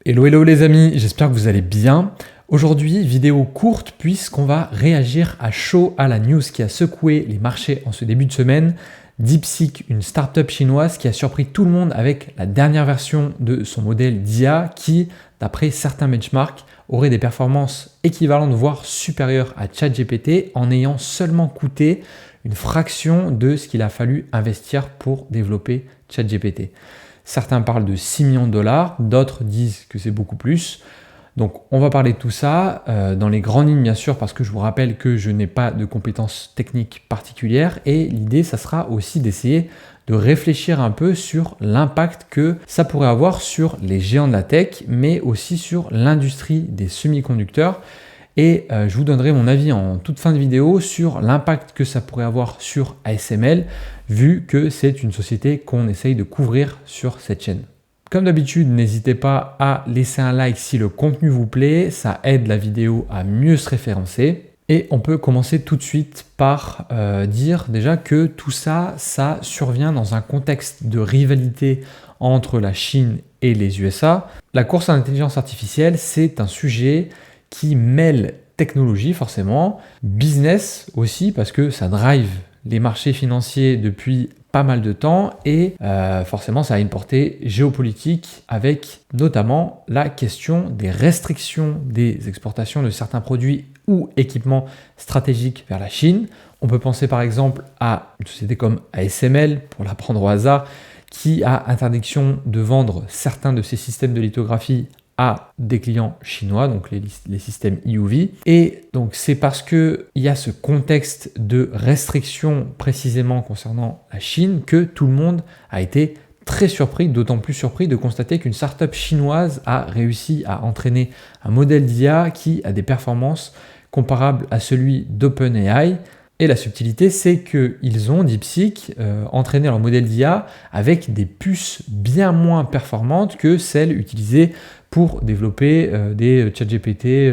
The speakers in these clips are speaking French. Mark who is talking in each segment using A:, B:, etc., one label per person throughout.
A: Hello hello les amis, j'espère que vous allez bien. Aujourd'hui, vidéo courte puisqu'on va réagir à chaud à la news qui a secoué les marchés en ce début de semaine. DeepSeek, une startup chinoise qui a surpris tout le monde avec la dernière version de son modèle d'IA qui, d'après certains benchmarks, aurait des performances équivalentes voire supérieures à ChatGPT en ayant seulement coûté une fraction de ce qu'il a fallu investir pour développer ChatGPT. Certains parlent de 6 millions de dollars, d'autres disent que c'est beaucoup plus. Donc on va parler de tout ça dans les grandes lignes bien sûr parce que je vous rappelle que je n'ai pas de compétences techniques particulières et l'idée ça sera aussi d'essayer de réfléchir un peu sur l'impact que ça pourrait avoir sur les géants de la tech mais aussi sur l'industrie des semi-conducteurs. Et je vous donnerai mon avis en toute fin de vidéo sur l'impact que ça pourrait avoir sur ASML, vu que c'est une société qu'on essaye de couvrir sur cette chaîne. Comme d'habitude, n'hésitez pas à laisser un like si le contenu vous plaît, ça aide la vidéo à mieux se référencer. Et on peut commencer tout de suite par dire déjà que tout ça, ça survient dans un contexte de rivalité entre la Chine et les USA. La course à l'intelligence artificielle, c'est un sujet qui mêle technologie forcément, business aussi parce que ça drive les marchés financiers depuis pas mal de temps et forcément ça a une portée géopolitique avec notamment la question des restrictions des exportations de certains produits ou équipements stratégiques vers la Chine. On peut penser par exemple à une société comme ASML, pour la prendre au hasard, qui a interdiction de vendre certains de ses systèmes de lithographie à des clients chinois, donc les systèmes EUV. Et donc c'est parce qu'il y a ce contexte de restriction précisément concernant la Chine que tout le monde a été très surpris, d'autant plus surpris de constater qu'une startup chinoise a réussi à entraîner un modèle d'IA qui a des performances comparables à celui d'OpenAI. Et la subtilité, c'est qu'ils ont, DeepSeek, entraîné leur modèle d'IA avec des puces bien moins performantes que celles utilisées pour développer des ChatGPT,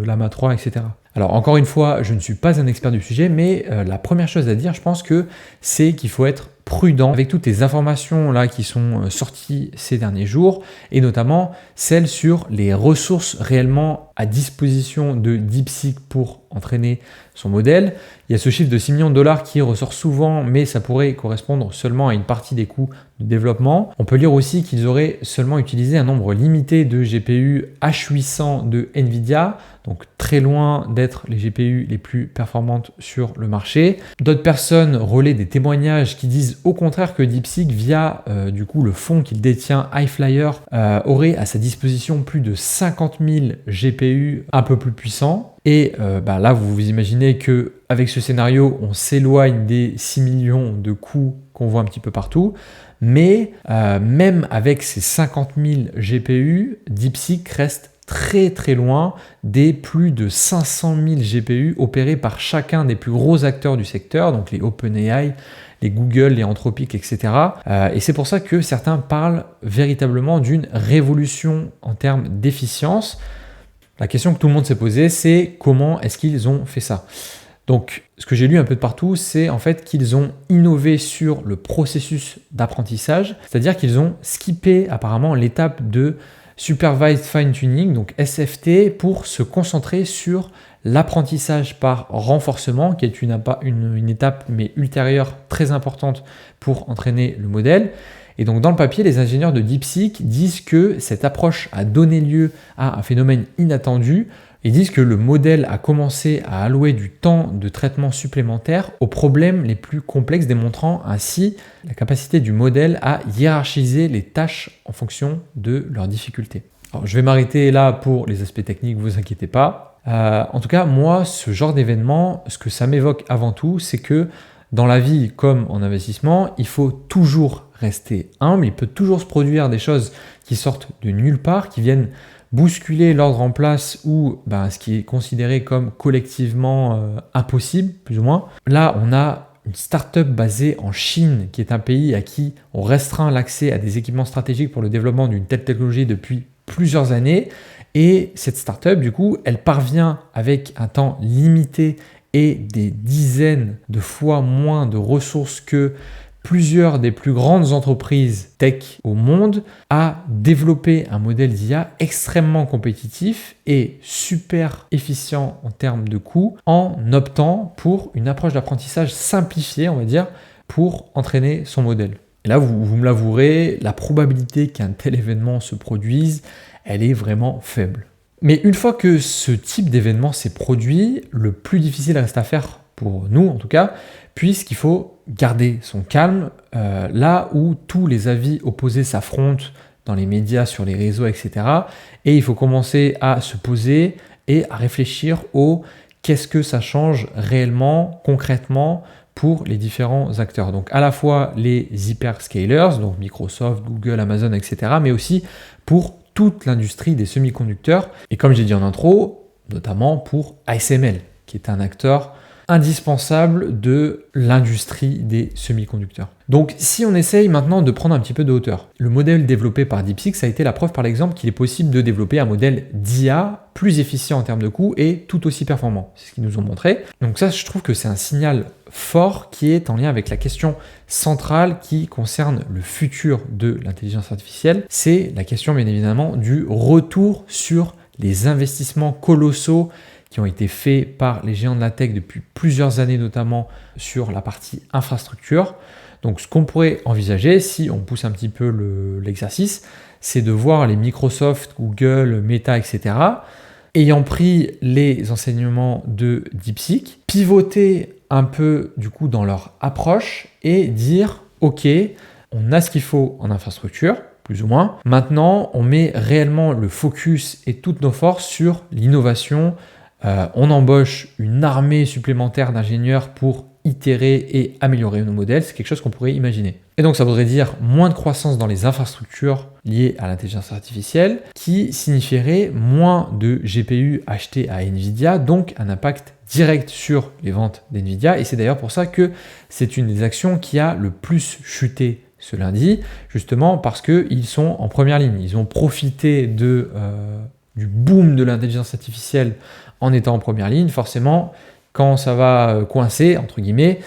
A: Llama 3, etc. Alors encore une fois, je ne suis pas un expert du sujet, mais la première chose à dire, je pense que c'est qu'il faut être prudent avec toutes les informations là qui sont sorties ces derniers jours et notamment celles sur les ressources réellement à disposition de DeepSeek pour entraîner son modèle. Il y a ce chiffre de 6 millions de dollars qui ressort souvent, mais ça pourrait correspondre seulement à une partie des coûts de développement. On peut lire aussi qu'ils auraient seulement utilisé un nombre limité de GPU H800 de Nvidia, donc très loin d'être les GPU les plus performantes sur le marché. D'autres personnes relaient des témoignages qui disent au contraire que DeepSeek, via du coup le fonds qu'il détient, iFlyer, aurait à sa disposition plus de 50 000 GPU un peu plus puissants. Et là, vous vous imaginez qu'avec ce scénario, on s'éloigne des 6 millions de coûts qu'on voit un petit peu partout. Mais même avec ces 50 000 GPU, DeepSeek reste très très loin des plus de 500 000 GPU opérés par chacun des plus gros acteurs du secteur, donc les OpenAI, les Google, les Anthropic, etc. Et c'est pour ça que certains parlent véritablement d'une révolution en termes d'efficience. La question que tout le monde s'est posée, c'est comment est-ce qu'ils ont fait ça? Donc, ce que j'ai lu un peu de partout, c'est en fait qu'ils ont innové sur le processus d'apprentissage, c'est-à-dire qu'ils ont skippé apparemment l'étape de Supervised Fine Tuning, donc SFT, pour se concentrer sur l'apprentissage par renforcement, qui est une étape mais ultérieure très importante pour entraîner le modèle. Et donc dans le papier, les ingénieurs de DeepSeek disent que cette approche a donné lieu à un phénomène inattendu. Ils disent que le modèle a commencé à allouer du temps de traitement supplémentaire aux problèmes les plus complexes, démontrant ainsi la capacité du modèle à hiérarchiser les tâches en fonction de leur difficulté. Alors, je vais m'arrêter là pour les aspects techniques, vous inquiétez pas. En tout cas, moi, ce genre d'événement, ce que ça m'évoque avant tout, c'est que dans la vie comme en investissement, il faut toujours rester humble. Il peut toujours se produire des choses qui sortent de nulle part, qui viennent bousculer l'ordre en place ou ce qui est considéré comme collectivement impossible, plus ou moins. Là, on a une start-up basée en Chine, qui est un pays à qui on restreint l'accès à des équipements stratégiques pour le développement d'une telle technologie depuis plusieurs années. Et cette start-up, du coup, elle parvient avec un temps limité et des dizaines de fois moins de ressources que plusieurs des plus grandes entreprises tech au monde à développer un modèle d'IA extrêmement compétitif et super efficient en termes de coût en optant pour une approche d'apprentissage simplifiée, on va dire, pour entraîner son modèle. Et là, vous me l'avouerez, la probabilité qu'un tel événement se produise, elle est vraiment faible. Mais une fois que ce type d'événement s'est produit, le plus difficile reste à faire pour nous en tout cas, puisqu'il faut garder son calme là où tous les avis opposés s'affrontent dans les médias, sur les réseaux, etc. Et il faut commencer à se poser et à réfléchir au qu'est-ce que ça change réellement, concrètement, pour les différents acteurs. Donc à la fois les hyperscalers, donc Microsoft, Google, Amazon, etc., mais aussi pour toute l'industrie des semi-conducteurs. Et comme j'ai dit en intro, notamment pour ASML, qui est un acteur indispensable de l'industrie des semi-conducteurs. Donc si on essaye maintenant de prendre un petit peu de hauteur, le modèle développé par DeepSeek, ça a été la preuve par l'exemple qu'il est possible de développer un modèle d'IA plus efficient en termes de coût et tout aussi performant. C'est ce qu'ils nous ont montré. Donc ça, je trouve que c'est un signal fort qui est en lien avec la question centrale qui concerne le futur de l'intelligence artificielle. C'est la question bien évidemment du retour sur les investissements colossaux qui ont été faits par les géants de la tech depuis plusieurs années, notamment sur la partie infrastructure. Donc ce qu'on pourrait envisager, si on pousse un petit peu l'exercice, c'est de voir les Microsoft, Google, Meta, etc., ayant pris les enseignements de DeepSeek, pivoter un peu du coup dans leur approche et dire « Ok, on a ce qu'il faut en infrastructure, plus ou moins. Maintenant, on met réellement le focus et toutes nos forces sur l'innovation. On embauche une armée supplémentaire d'ingénieurs pour itérer et améliorer nos modèles. C'est quelque chose qu'on pourrait imaginer. Et donc, ça voudrait dire moins de croissance dans les infrastructures liées à l'intelligence artificielle, qui signifierait moins de GPU achetés à Nvidia, donc un impact direct sur les ventes d'Nvidia. Et c'est d'ailleurs pour ça que c'est une des actions qui a le plus chuté ce lundi, justement parce qu'ils sont en première ligne. Ils ont profité du boom de l'intelligence artificielle en étant en première ligne. Forcément, quand ça va coincer, entre guillemets,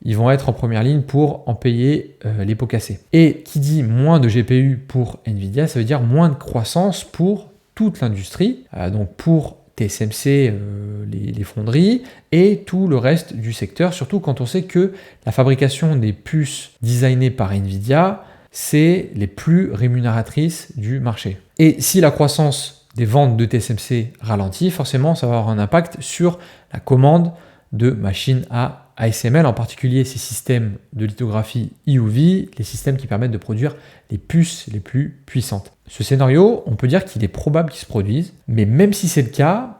A: ils vont être en première ligne pour en payer les pots cassés. Et qui dit moins de GPU pour Nvidia, ça veut dire moins de croissance pour toute l'industrie, donc pour TSMC, les fonderies, et tout le reste du secteur, surtout quand on sait que la fabrication des puces designées par Nvidia, c'est les plus rémunératrices du marché. Et si la croissance des ventes de TSMC ralentit, forcément ça va avoir un impact sur la commande de machines à ASML, en particulier ces systèmes de lithographie EUV, les systèmes qui permettent de produire les puces les plus puissantes. Ce scénario, on peut dire qu'il est probable qu'il se produise, mais même si c'est le cas,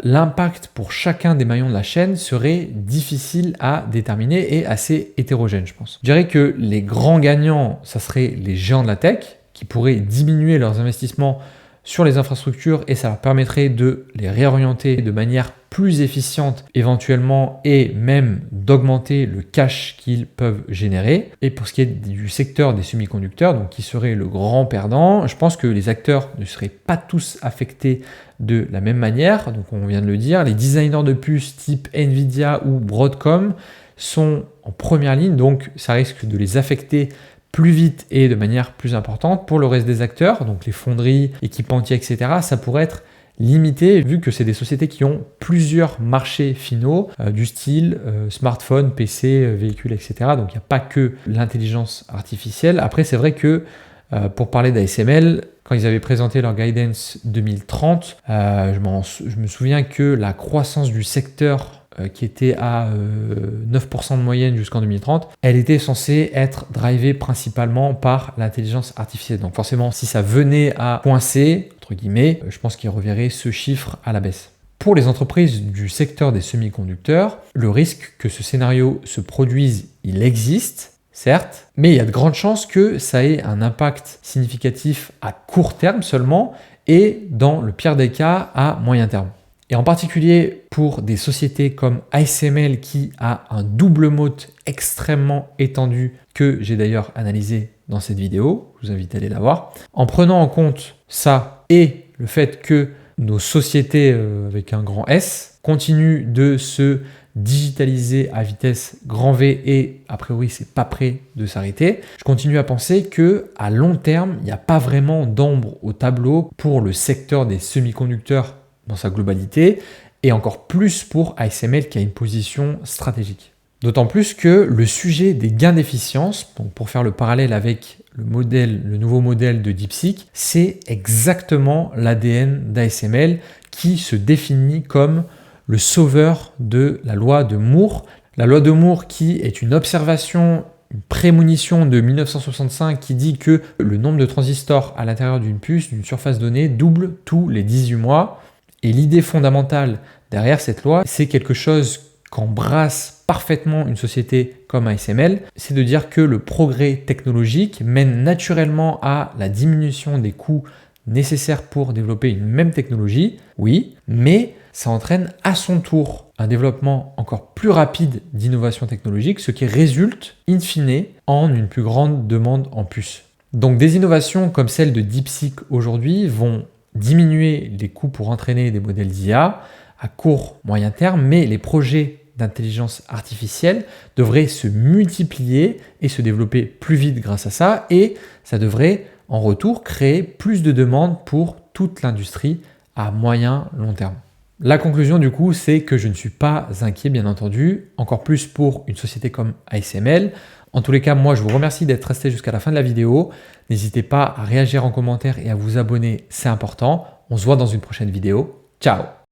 A: l'impact pour chacun des maillons de la chaîne serait difficile à déterminer et assez hétérogène, je pense. Je dirais que les grands gagnants, ça serait les géants de la tech, qui pourraient diminuer leurs investissements sur les infrastructures et ça leur permettrait de les réorienter de manière plus efficiente éventuellement et même d'augmenter le cash qu'ils peuvent générer. Et pour ce qui est du secteur des semi-conducteurs, donc qui serait le grand perdant, je pense que les acteurs ne seraient pas tous affectés de la même manière. Donc on vient de le dire, les designers de puces type Nvidia ou Broadcom sont en première ligne, donc ça risque de les affecter plus vite et de manière plus importante. Pour le reste des acteurs, donc les fonderies, équipementiers, etc., ça pourrait être limité vu que c'est des sociétés qui ont plusieurs marchés finaux du style smartphone, PC, véhicules, etc. Donc il n'y a pas que l'intelligence artificielle. Après, c'est vrai que pour parler d'ASML, quand ils avaient présenté leur guidance 2030, je me souviens que la croissance du secteur qui était à 9% de moyenne jusqu'en 2030, elle était censée être drivée principalement par l'intelligence artificielle. Donc forcément, si ça venait à coincer, entre guillemets, je pense qu'il reverrait ce chiffre à la baisse. Pour les entreprises du secteur des semi-conducteurs, le risque que ce scénario se produise, il existe, certes, mais il y a de grandes chances que ça ait un impact significatif à court terme seulement et dans le pire des cas à moyen terme. Et en particulier pour des sociétés comme ASML qui a un double moat extrêmement étendu que j'ai d'ailleurs analysé dans cette vidéo, je vous invite à aller la voir. En prenant en compte ça et le fait que nos sociétés avec un grand S continuent de se digitalisé à vitesse grand V et a priori c'est pas prêt de s'arrêter, je continue à penser que à long terme, il n'y a pas vraiment d'ombre au tableau pour le secteur des semi-conducteurs dans sa globalité et encore plus pour ASML qui a une position stratégique. D'autant plus que le sujet des gains d'efficience, donc pour faire le parallèle avec le nouveau modèle de DeepSeek, c'est exactement l'ADN d'ASML qui se définit comme le sauveur de la loi de Moore. La loi de Moore qui est une observation, une prémonition de 1965 qui dit que le nombre de transistors à l'intérieur d'une puce, d'une surface donnée, double tous les 18 mois. Et l'idée fondamentale derrière cette loi, c'est quelque chose qu'embrasse parfaitement une société comme ASML, c'est de dire que le progrès technologique mène naturellement à la diminution des coûts nécessaires pour développer une même technologie, oui, mais ça entraîne à son tour un développement encore plus rapide d'innovation technologique, ce qui résulte, in fine, en une plus grande demande en puces. Donc des innovations comme celle de DeepSeek aujourd'hui vont diminuer les coûts pour entraîner des modèles d'IA à court, moyen terme, mais les projets d'intelligence artificielle devraient se multiplier et se développer plus vite grâce à ça, et ça devrait en retour créer plus de demandes pour toute l'industrie à moyen, long terme. La conclusion du coup, c'est que je ne suis pas inquiet, bien entendu, encore plus pour une société comme ASML. En tous les cas, moi je vous remercie d'être resté jusqu'à la fin de la vidéo. N'hésitez pas à réagir en commentaire et à vous abonner, c'est important. On se voit dans une prochaine vidéo. Ciao!